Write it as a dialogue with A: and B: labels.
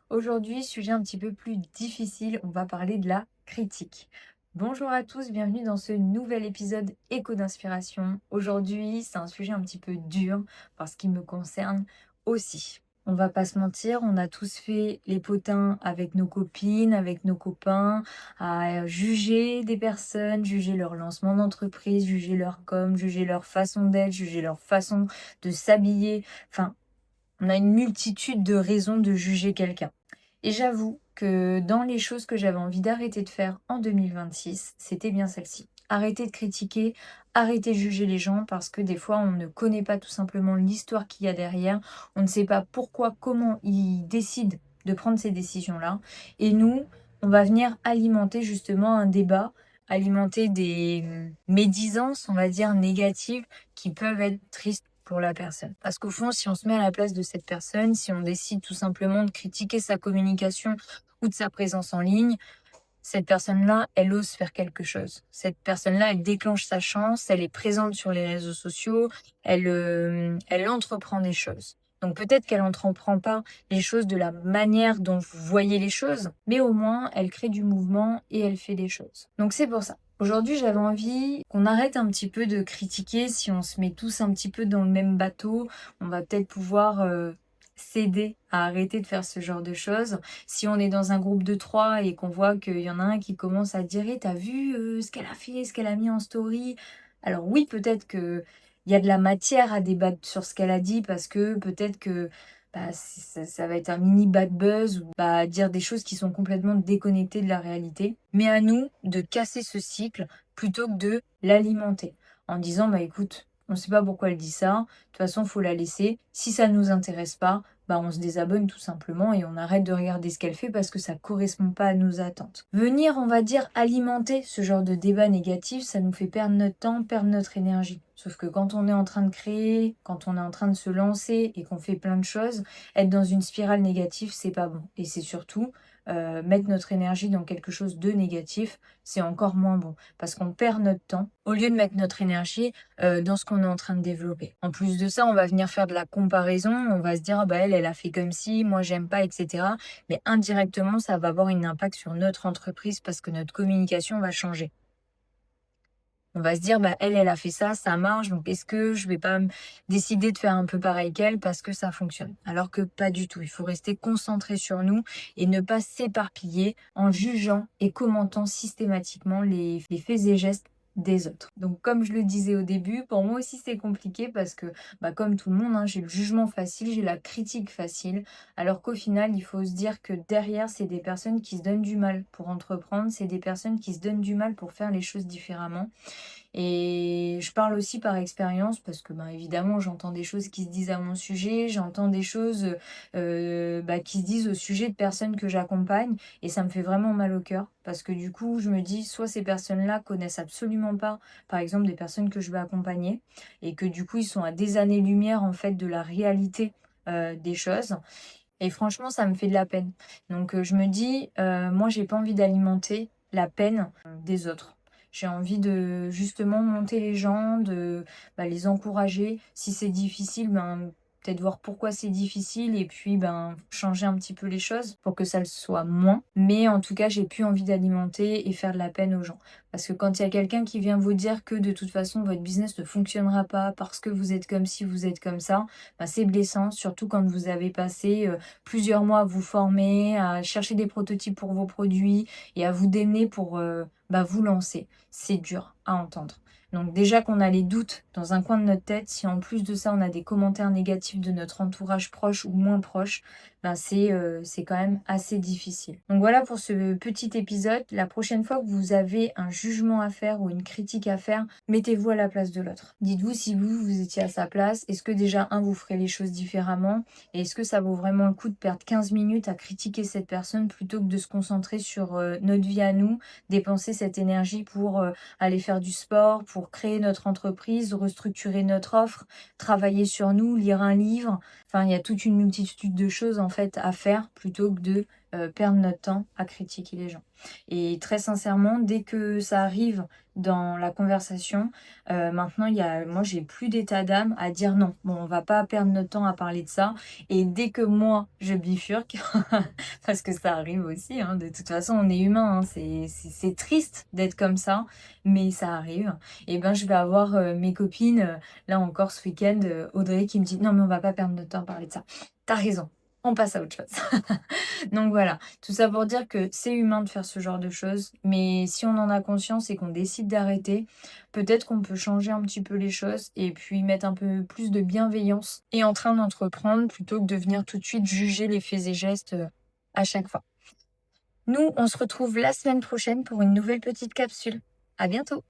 A: Aujourd'hui, sujet un petit peu plus difficile, on va parler de la critique. Bonjour à tous, bienvenue dans ce nouvel épisode Écho d'inspiration. Aujourd'hui, c'est un sujet un petit peu dur parce qu'il me concerne aussi. On va pas se mentir, on a tous fait les potins avec nos copines, avec nos copains, à juger des personnes, juger leur lancement d'entreprise, juger leur com, juger leur façon d'être, juger leur façon de s'habiller. Enfin, on a une multitude de raisons de juger quelqu'un. Et j'avoue que dans les choses que j'avais envie d'arrêter de faire en 2026, c'était bien celle-ci. Arrêter de critiquer, arrêter de juger les gens parce que des fois on ne connaît pas tout simplement l'histoire qu'il y a derrière, on ne sait pas pourquoi, comment ils décident de prendre ces décisions-là. Et nous, on va venir alimenter justement un débat, alimenter des médisances, on va dire, négatives qui peuvent être tristes pour la personne. Parce qu'au fond, si on se met à la place de cette personne, si on décide tout simplement de critiquer sa communication ou de sa présence en ligne, cette personne-là, elle ose faire quelque chose. Cette personne-là, elle déclenche sa chance, elle est présente sur les réseaux sociaux, elle entreprend des choses. Donc peut-être qu'elle n'entreprend pas les choses de la manière dont vous voyez les choses, mais au moins elle crée du mouvement et elle fait des choses. Donc c'est pour ça. Aujourd'hui, j'avais envie qu'on arrête un petit peu de critiquer. Si on se met tous un petit peu dans le même bateau, on va peut-être pouvoir s'aider à arrêter de faire ce genre de choses. Si on est dans un groupe de 3 et qu'on voit qu'il y en a un qui commence à dire: «Eh, tu vu, ce qu'elle a fait, ce qu'elle a mis en story?» Alors oui, peut-être qu'il y a de la matière à débattre sur ce qu'elle a dit parce que peut-être que, bah, ça va être un mini bad buzz ou, bah, dire des choses qui sont complètement déconnectées de la réalité. Mais à nous de casser ce cycle plutôt que de l'alimenter en disant: «Bah, écoute, on ne sait pas pourquoi elle dit ça, de toute façon, faut la laisser. Si ça ne nous intéresse pas, bah, on se désabonne tout simplement et on arrête de regarder ce qu'elle fait parce que ça correspond pas à nos attentes.» Venir, on va dire, alimenter ce genre de débat négatif, ça nous fait perdre notre temps, perdre notre énergie. Sauf que quand on est en train de créer, quand on est en train de se lancer et qu'on fait plein de choses, être dans une spirale négative, c'est pas bon. Et c'est surtout mettre notre énergie dans quelque chose de négatif, c'est encore moins bon. Parce qu'on perd notre temps au lieu de mettre notre énergie dans ce qu'on est en train de développer. En plus de ça, on va venir faire de la comparaison, on va se dire: «Ah bah, elle a fait comme ci, moi j'aime pas» et cetera. Mais indirectement, ça va avoir un impact sur notre entreprise parce que notre communication va changer. On va se dire: «Bah, elle a fait ça, ça marche, donc est-ce que je vais pas décider de faire un peu pareil qu'elle parce que ça fonctionne?» Alors que pas du tout. Il faut rester concentré sur nous et ne pas s'éparpiller en jugeant et commentant systématiquement les faits et gestes des autres. Donc comme je le disais au début, pour moi aussi c'est compliqué parce que, bah, comme tout le monde, hein, j'ai le jugement facile, j'ai la critique facile, alors qu'au final, il faut se dire que derrière, c'est des personnes qui se donnent du mal pour entreprendre, c'est des personnes qui se donnent du mal pour faire les choses différemment. Et je parle aussi par expérience parce que, ben, évidemment, j'entends des choses qui se disent à mon sujet, j'entends des choses, bah, qui se disent au sujet de personnes que j'accompagne et ça me fait vraiment mal au cœur parce que du coup, je me dis: soit ces personnes-là connaissent absolument pas, par exemple, des personnes que je vais accompagner et que du coup, ils sont à des années-lumière, en fait, de la réalité, des choses et franchement, ça me fait de la peine. Donc je me dis, moi, j'ai pas envie d'alimenter la peine, des autres. J'ai envie de justement monter les gens, de, bah, les encourager. Si c'est difficile, ben, peut-être voir pourquoi c'est difficile et puis, ben, changer un petit peu les choses pour que ça le soit moins. Mais en tout cas, j'ai plus envie d'alimenter et faire de la peine aux gens. Parce que quand il y a quelqu'un qui vient vous dire que de toute façon, votre business ne fonctionnera pas parce que vous êtes comme ci, vous êtes comme ça, bah, c'est blessant, surtout quand vous avez passé, plusieurs mois à vous former, à chercher des prototypes pour vos produits et à vous démener pour, bah, vous lancer. C'est dur à entendre. Donc déjà qu'on a les doutes dans un coin de notre tête, si en plus de ça on a des commentaires négatifs de notre entourage proche ou moins proche, ben c'est quand même assez difficile. Donc voilà pour ce petit épisode. La prochaine fois que vous avez un jugement à faire ou une critique à faire, mettez-vous à la place de l'autre. Dites-vous si vous étiez à sa place, est-ce que déjà, vous ferez les choses différemment? Et est-ce que ça vaut vraiment le coup de perdre 15 minutes à critiquer cette personne plutôt que de se concentrer sur notre vie à nous, dépenser cette énergie pour aller faire du sport, pour créer notre entreprise, restructurer notre offre, travailler sur nous, lire un livre. Enfin, il y a toute une multitude de choses en fait à faire plutôt que de perdre notre temps à critiquer les gens. Et très sincèrement, dès que ça arrive dans la conversation, maintenant moi j'ai plus d'état d'âme à dire non. Bon, on va pas perdre notre temps à parler de ça. Et dès que moi je bifurque, parce que ça arrive aussi, hein, de toute façon on est humain, hein, c'est triste d'être comme ça, mais ça arrive. Et ben je vais avoir mes copines, là encore ce week-end, Audrey qui me dit non mais on va pas perdre notre temps à parler de ça. T'as raison, on passe à autre chose. Donc voilà, tout ça pour dire que c'est humain de faire ce genre de choses, mais si on en a conscience et qu'on décide d'arrêter, peut-être qu'on peut changer un petit peu les choses et puis mettre un peu plus de bienveillance et en train d'entreprendre plutôt que de venir tout de suite juger les faits et gestes à chaque fois. Nous, on se retrouve la semaine prochaine pour une nouvelle petite capsule. À bientôt!